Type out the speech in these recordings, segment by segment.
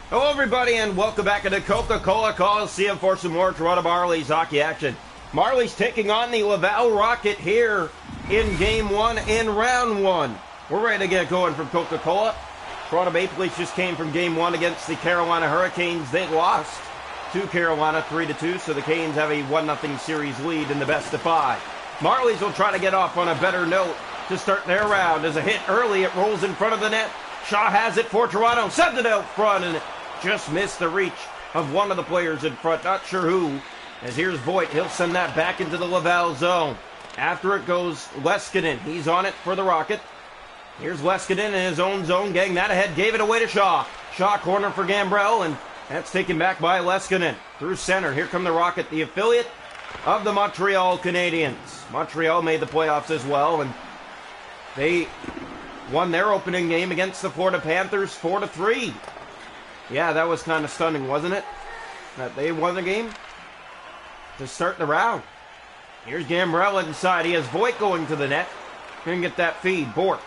Hello, everybody, and welcome back to the Coca-Cola Coliseum for some more Toronto Marlies hockey action. Marlies taking on the Laval Rocket here in Game 1 in Round 1. We're ready to get going from Coca-Cola. Toronto Maple Leafs just came from Game 1 against the Carolina Hurricanes. They lost to Carolina 3-2, so the Canes have a 1-0 series lead in the best of 5. Marlies will try to get off on a better note to start their round. As a hit early, it rolls in front of the net. Shaw has it for Toronto, sends it out front, and just missed the reach of one of the players in front. Not sure who. As here's Voigt. He'll send that back into the Laval zone. After it goes Leskinen. He's on it for the Rocket. Here's Leskinen in his own zone. Getting that ahead. Gave it away to Shaw. Shaw corner for Gambrell. And that's taken back by Leskinen. Through center. Here come the Rocket. The affiliate of the Montreal Canadiens. Montreal made the playoffs as well. And they won their opening game against the Florida Panthers 4-3. Yeah, that was kind of stunning, wasn't it? That they won the game to start the round. Here's Gambrell inside. He has Voigt going to the net. Couldn't get that feed. Bork.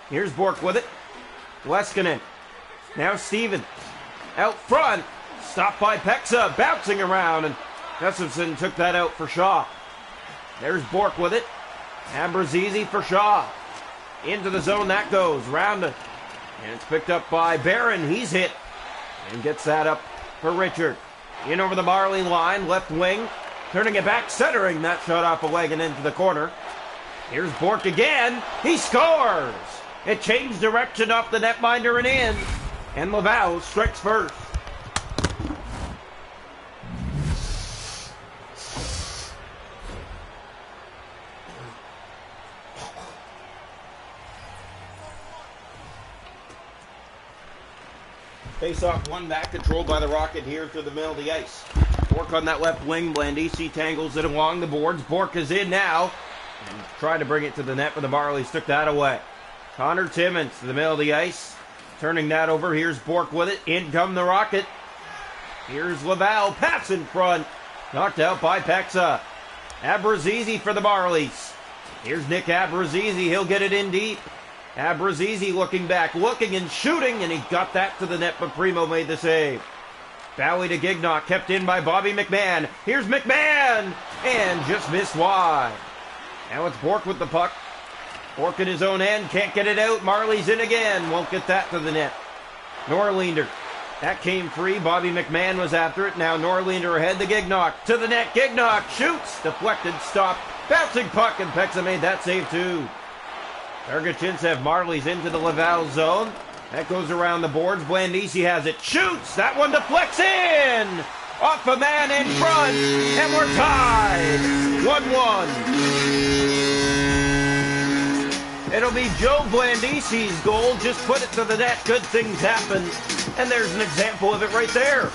Here's Bork with it. Leskinen. Now Stevens. Out front. Stopped by Pexa. Bouncing around. And Gustafsson took that out for Shaw. There's Bork with it. Abruzzese for Shaw. Into the zone that goes. Round it. And it's picked up by Barron. He's hit. And gets that up for Richard. In over the Marley line. Left wing. Turning it back. Centering that shot off a leg and into the corner. Here's Bork again. He scores. It changed direction off the netminder and in. And Laval strikes first. Face off one back, controlled by the Rocket here through the middle of the ice. Bork on that left wing. Blandisi tangles it along the boards. Bork is in now. And tried to bring it to the net, but the Marlies took that away. Connor Timmins to the middle of the ice. Turning that over. Here's Bork with it. In come the Rocket. Here's Laval. Pass in front. Knocked out by Pexa. Abruzzese for the Marlies. Here's Nick Abruzzese. He'll get it in deep. Abruzzese looking back, looking and shooting, and he got that to the net, but Primo made the save. Bowie to Gignac, kept in by Bobby McMahon. Here's McMahon, and just missed wide. Now it's Bork with the puck. Bork in his own end, can't get it out. Marlies in again, won't get that to the net. Norlinder, that came free. Bobby McMahon was after it. Now Norlinder ahead to Gignac, to the net. Gignac shoots, deflected, stopped. Bouncing puck, and Pexa made that save too. Dargachintsev Marlies into the Laval zone. That goes around the boards. Blandisi has it. Shoots! That one deflects in! Off a man in front! And we're tied! 1-1. It'll be Joe Blandisi's goal. Just put it to the net. Good things happen. And there's an example of it right there.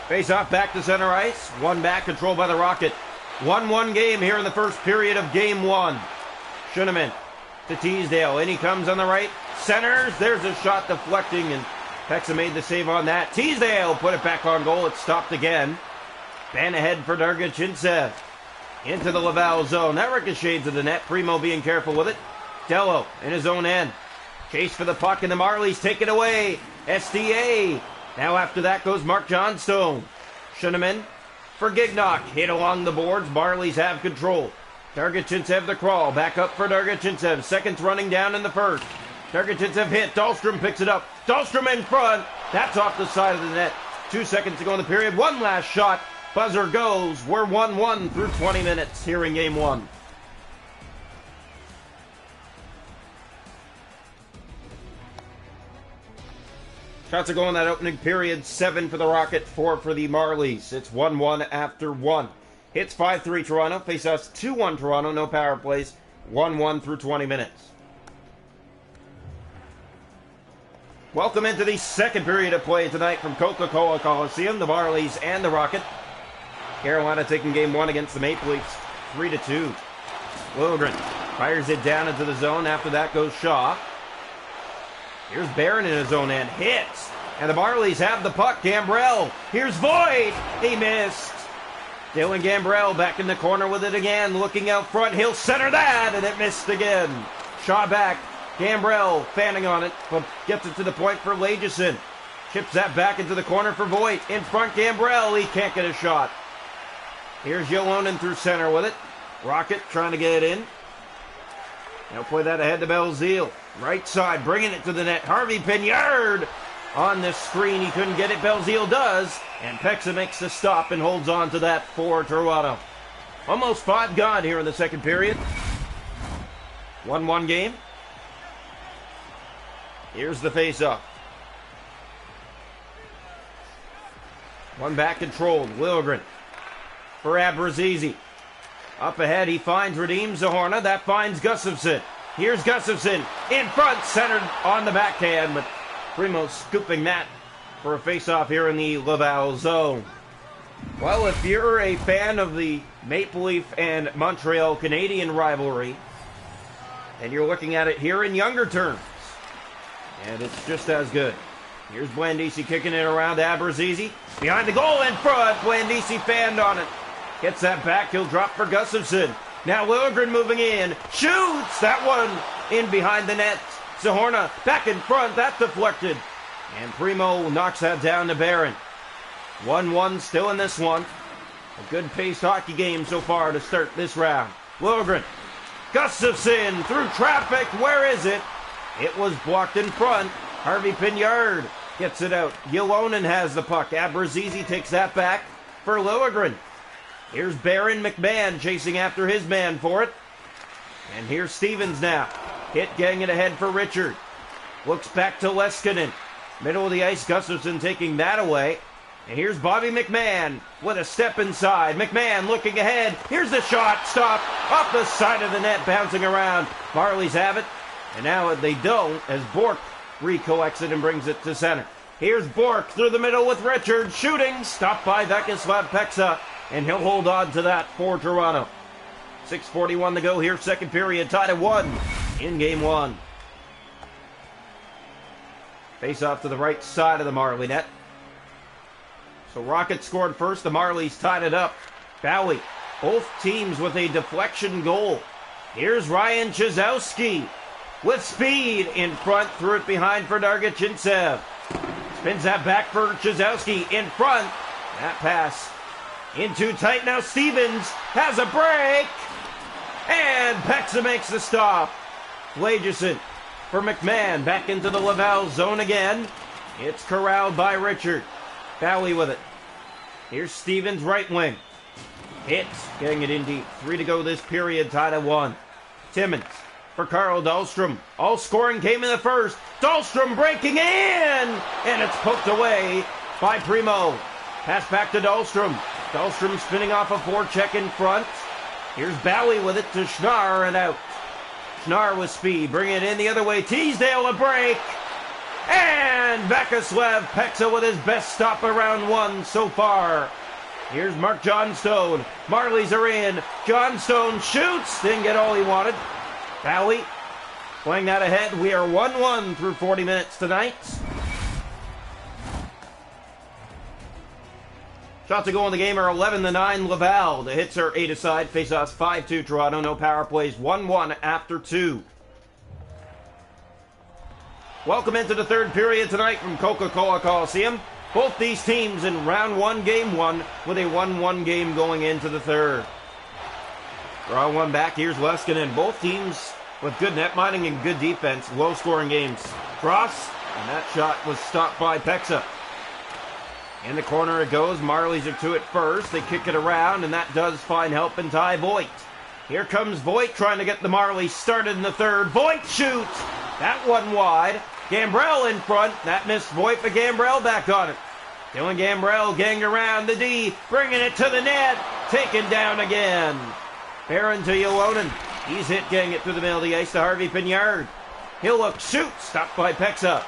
Face off back to center ice. One back, controlled by the Rocket. 1-1 game here in the first period of Game 1. Schuneman to Teasdale. In he comes on the right. Centers. There's a shot deflecting, and Pexa made the save on that. Teasdale put it back on goal. It stopped again. Ban ahead for Dargachintsev. Into the Laval zone. That ricocheted to the net. Primo being careful with it. Dello in his own end. Chase for the puck, and the Marlies take it away. SDA. Now after that goes Mark Johnstone. Schuneman for Gignac. Hit along the boards. Marlies have control. Dargachintsev the crawl. Back up for Dargachintsev. Seconds running down in the first. Dargachintsev hit. Dahlstrom picks it up. Dahlstrom in front. That's off the side of the net. 2 seconds to go in the period. One last shot. Buzzer goes. We're 1-1 through 20 minutes here in Game 1. Shots are going that opening period. 7 for the Rocket, 4 for the Marlies. It's 1-1 after 1. Hits 5-3 Toronto. Face-offs 2-1 Toronto. No power plays. 1-1 through 20 minutes. Welcome into the second period of play tonight from Coca-Cola Coliseum. The Marlies and the Rocket. Carolina taking Game 1 against the Maple Leafs 3-2. Lundgren fires it down into the zone. After that goes Shaw. Here's Barron in his own end. Hits. And the Marlies have the puck. Gambrell. Here's Voigt. He missed. Dylan Gambrell back in the corner with it again. Looking out front. He'll center that, and it missed again. Shaw back. Gambrell fanning on it, but gets it to the point for Lageson. Chips that back into the corner for Voigt. In front, Gambrell. He can't get a shot. Here's Yolonen through center with it. Rocket trying to get it in. He'll play that ahead to Belzile. Right side, bringing it to the net. Harvey Pignard on this screen. He couldn't get it. Belzile does. And Pexa makes the stop and holds on to that for Toronto. Almost 5 gone here in the second period. 1-1 game. Here's the face-off. One back controlled. Liljegren for Abruzzese. Up ahead, he finds Radim Zohorna. That finds Gustafsson. Here's Gustafsson in front, centered on the backhand, but Primo scooping that for a face-off here in the Laval zone. Well, if you're a fan of the Maple Leaf and Montreal Canadian rivalry, and you're looking at it here in younger terms, and it's just as good. Here's Blandisi kicking it around to Abruzzese. Behind the goal in front. Blandisi fanned on it. Gets that back. He'll drop for Gustafsson. Now Liljegren moving in. Shoots! That one in behind the net. Zohorna back in front. That's deflected. And Primo knocks that down to Barron. 1-1 still in this one. A good paced hockey game so far to start this round. Liljegren. Gustafsson through traffic. Where is it? It was blocked in front. Harvey Pignard gets it out. Yolonen has the puck. Abruzzese takes that back for Liljegren. Here's Barron McMahon chasing after his man for it. And here's Stevens now. Hit getting it ahead for Richard. Looks back to Leskinen. Middle of the ice, Gustafsson taking that away. And here's Bobby McMahon with a step inside. McMahon looking ahead. Here's the shot. Stop. Off the side of the net, bouncing around. Marlies have it. And now they don't, as Bork recollects it and brings it to center. Here's Bork through the middle with Richard. Shooting. Stopped by Vyacheslav Pexa. And he'll hold on to that for Toronto. 6:41 to go here. Second period. Tied at 1 in game 1. Face off to the right side of the Marley net. So Rocket scored first. The Marlies tied it up. Bowie. Both teams with a deflection goal. Here's Ryan Chizowski with speed in front. Threw it behind for Dargachintsev. Spins that back for Chizowski in front. That pass in too tight. Now Stevens has a break. And Pexa makes the stop. Lageson for McMahon. Back into the Laval zone again. It's corralled by Richard. Bowie with it. Here's Stevens, right wing. Hits. Getting it in deep. 3 to go this period. Tied at 1. Timmins for Carl Dahlstrom. All scoring came in the first. Dahlstrom breaking in. And it's poked away by Primo. Pass back to Dahlstrom. Dahlstrom spinning off a forecheck in front. Here's Bowie with it to Schnarr and out. Schnarr with speed. Bring it in the other way. Teasdale a break. And Vyacheslav Pexa with his best stop around 1 so far. Here's Mark Johnstone. Marlies are in. Johnstone shoots. Didn't get all he wanted. Bowie playing that ahead. We are 1-1 through 40 minutes tonight. Shots to go in the game are 11-9 Laval. The hits are 8 aside. Face-offs 5-2 Toronto. No power plays. 1-1 after 2. Welcome into the third period tonight from Coca-Cola Coliseum. Both these teams in round 1, game 1, with a 1-1 game going into the third. Draw one back. Here's Leskinen. Both teams with good net mining and good defense. Low-scoring games. Cross, and that shot was stopped by Pexa. In the corner it goes. Marlies are to it first. They kick it around, and that does find help in Ty Voigt. Here comes Voigt trying to get the Marlies started in the third. Voigt shoots. That one wide. Gambrell in front. That missed Voigt, but Gambrell back on it. Dylan Gambrell getting around the D. Bringing it to the net. Taken down again. Barron to Yolonen. He's hit getting it through the middle of the ice to Harvey Pignard. He'll look. Shoot. Stopped by Pexa.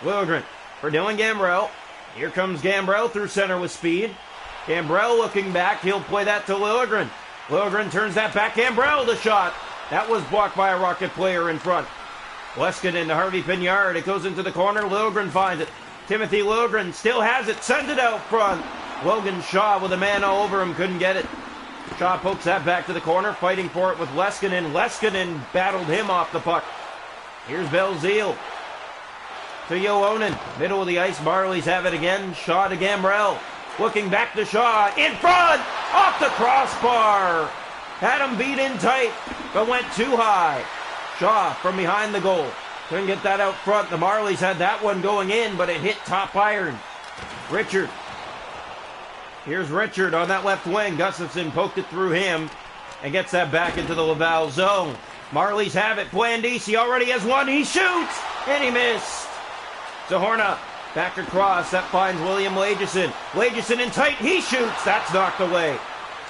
Liljegren for Dylan Gambrell. Here comes Gambrell through center with speed. Gambrell looking back. He'll play that to Liljegren. Liljegren turns that back. Gambrell the shot. That was blocked by a Rocket player in front. Leskinen to Harvey Pignard. It goes into the corner. Liljegren finds it. Timothy Liljegren still has it. Sends it out front. Logan Shaw with a man all over him, couldn't get it. Shaw pokes that back to the corner, fighting for it with Leskinen. Leskinen battled him off the puck. Here's Belzile to Yolonen. Middle of the ice, Marlies have it again. Shaw to Gambrell. Looking back to Shaw. In front! Off the crossbar! Had him beat in tight, but went too high. Shaw from behind the goal. Couldn't get that out front. The Marlies had that one going in, but it hit top iron. Richard. Here's Richard on that left wing. Gustafson poked it through him and gets that back into the Laval zone. Marlies have it. Blandisi already has one. He shoots, and he missed. Zahorna back across. That finds William Lageson. Lageson in tight. He shoots. That's knocked away.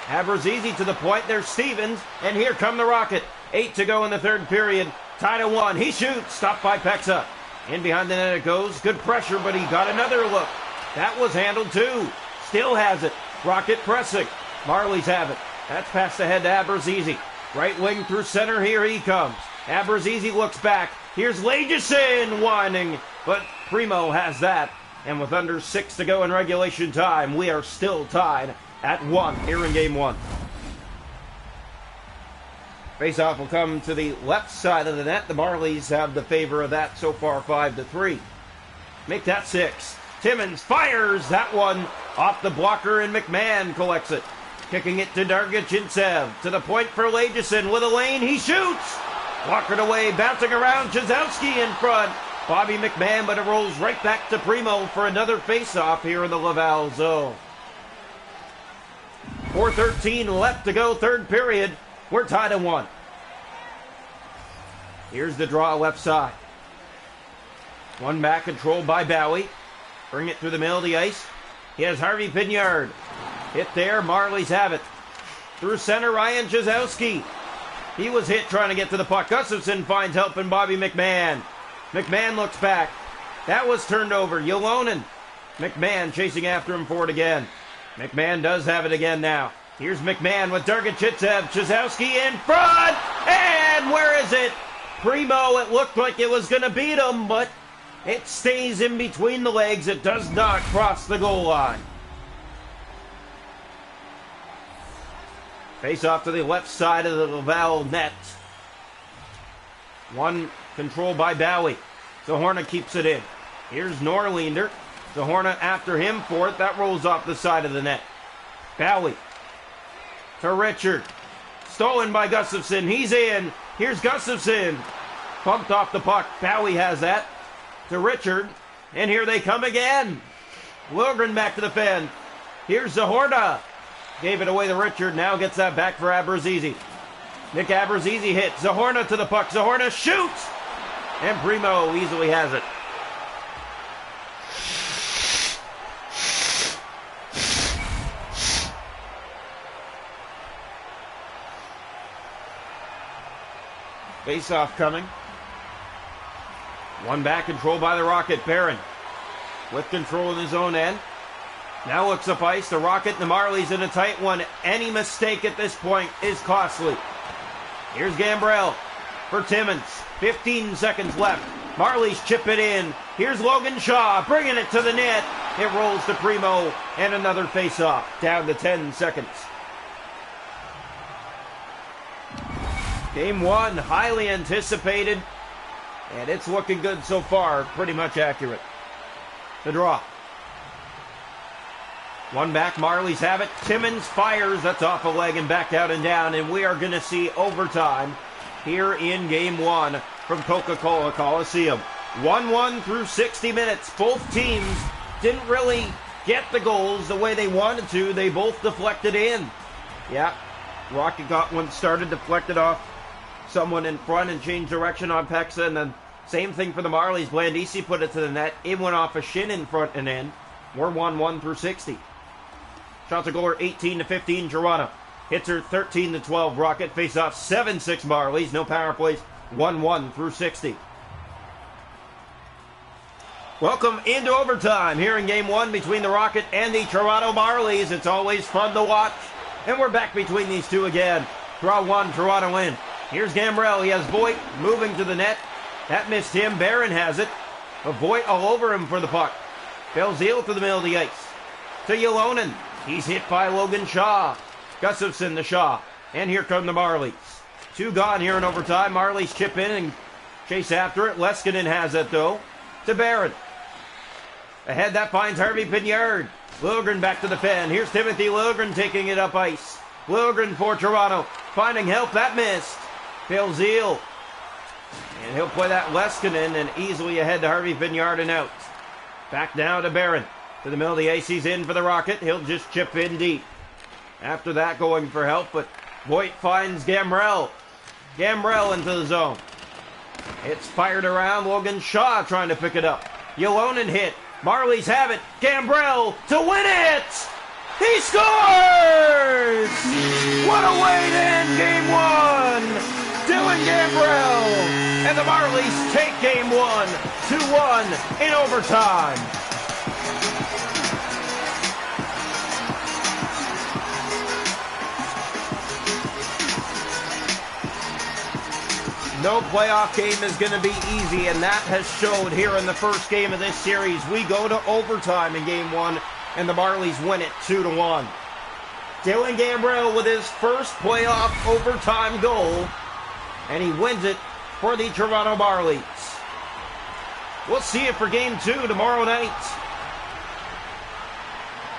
Abruzzese to the point. There's Stevens, and here come the Rocket. 8 to go in the third period. Tied at 1. He shoots. Stopped by Peksa. In behind the net it goes. Good pressure, but he got another look. That was handled too. Still has it. Rocket pressing. Marlies have it. That's passed ahead to Abruzzese. Right wing through center. Here he comes. Abruzzese looks back. Here's Lageson whining, but Primo has that. And with under 6 to go in regulation time, we are still tied at 1 here in game 1. Faceoff will come to the left side of the net. The Marlies have the favor of that so far, 5-3. Make that 6. Timmins fires that one off the blocker, and McMahon collects it. Kicking it to Dargachintsev. To the point for Lageson with a lane. He shoots. Walkered away, bouncing around. Chazowski in front. Bobby McMahon, but it rolls right back to Primo for another face-off here in the Laval zone. 4:13 left to go, third period. We're tied at 1. Here's the draw left side. One back controlled by Bowie. Bring it through the middle of the ice. He has Harvey Pignard. Hit there, Marlies have it. Through center, Ryan Chazowski. He was hit trying to get to the puck. Gustafson finds help in Bobby McMahon. McMahon looks back. That was turned over. Yolonen. McMahon chasing after him for it again. McMahon does have it again now. Here's McMahon with Dargachintsev. Chazowski in front. And where is it? Primo, it looked like it was going to beat him, but it stays in between the legs. It does not cross the goal line. Face off to the left side of the Laval net. One controlled by Bowie. Zahorna keeps it in. Here's Norlinder. Zahorna after him for it. That rolls off the side of the net. Bowie to Richard. Stolen by Gustafson. He's in. Here's Gustafson. Pumped off the puck. Bowie has that. To Richard. And here they come again. Lilgren back to the fence. Here's Zahorna. Gave it away to Richard. Now gets that back for Abruzzese. Nick Abruzzese hits. Zahorna to the puck. Zahorna shoots. And Primo easily has it. Face-off coming. One back controlled by the Rocket. Barron with control in his own end. Now looks up ice. The Rocket and the Marlies in a tight one. Any mistake at this point is costly. Here's Gambrell for Timmins. 15 seconds left. Marlies chip it in. Here's Logan Shaw bringing it to the net. It rolls to Primo and another face-off. Down to 10 seconds. Game 1, highly anticipated, and it's looking good so far. Pretty much accurate. The draw. One back, Marlies have it. Timmins fires. That's off a leg and back out and down, and we are going to see overtime here in Game 1 from Coca-Cola Coliseum. 1-1 through 60 minutes. Both teams didn't really get the goals the way they wanted to. They both deflected in. Yeah, Rocket got one started, deflected off someone in front and changed direction on Peksa, and then same thing for the Marlies. Blandisi put it to the net. It went off a shin in front and in. We're 1-1 through 60. Shots a goaler 18-15 Toronto. Hits her 13-12 Rocket. Face off 7-6 Marlies. No power plays. 1-1 through 60. Welcome into overtime here in Game 1 between the Rocket and the Toronto Marlies. It's always fun to watch. And we're back between these two again. Draw one, Toronto in. Here's Gambrell. He has Voigt moving to the net. That missed him. Barron has it. But Voigt all over him for the puck. Belzile to the middle of the ice. to Ylonen. He's hit by Logan Shaw. Gustafson to Shaw. And here come the Marlies. 2 gone here in overtime. Marlies chip in and chase after it. Leskinen has it, though. To Barron. Ahead, that finds Harvey Pignard. Liljegren back to defend. Here's Timothy Liljegren taking it up ice. Liljegren for Toronto. Finding help. That missed. Phil Zeal. And he'll play that Leskinen and easily ahead to Harvey Pignard and out. Back now to Barron. To the middle of the ice. He's in for the Rocket. He'll just chip in deep. After that, going for help, but Voigt finds Gambrell. Gambrell into the zone. It's fired around. Logan Shaw trying to pick it up. Ylonen hit. Marlies have it. Gambrell to win it! He scores! What a way to end Game 1! Dylan Gambrell! And the Marlies take Game 1, 2-1 in overtime. No playoff game is going to be easy, and that has showed here in the first game of this series. We go to overtime in Game 1, and the Marlies win it 2-1. Dylan Gambrell with his first playoff overtime goal, and he wins it for the Toronto Marlies. We'll see you for Game 2 tomorrow night.